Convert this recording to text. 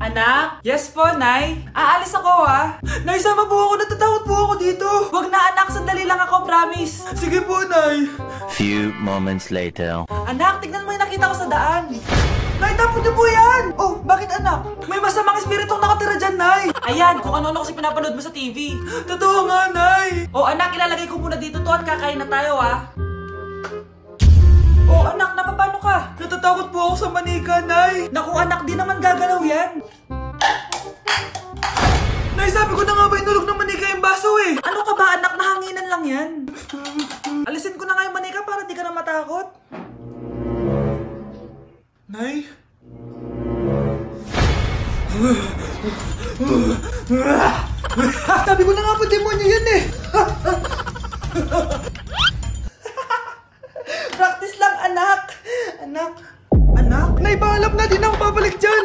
Anak? Yes po, Nay. Aalis ako, ha? Nay, sama po ako. Natatakot po ako dito. Wag na, anak. Sandali lang ako, promise. Sige po, Nay. Few moments later. Anak, tignan mo yung nakita ko sa daan. Nay, tapon niyo po yan! Oh, bakit anak? May masamang espiritong nakatira dyan, Nay! Ayan, kung ano-ano kasi pinapanood mo sa TV. Totoo nga, Nay! Oh, anak, ilalagay ko muna dito to at kakain na tayo, ha? Oh, anak, napapano ka? Natatakot po ako sa manika, Nay! Naku, anak, di naman gagalaw yan! Nay, sabi ko na nga ba inulog ng manika yung baso, eh! Ano ka ba, anak? Nahanginan lang yan! Alisin ko na nga yung manika para di ka na matakot. Nay? Sabi ko na nga po, demonyo yan eh! Practice lang, anak! Anak? Anak? Nay, paalam na, di na ako babalik dyan!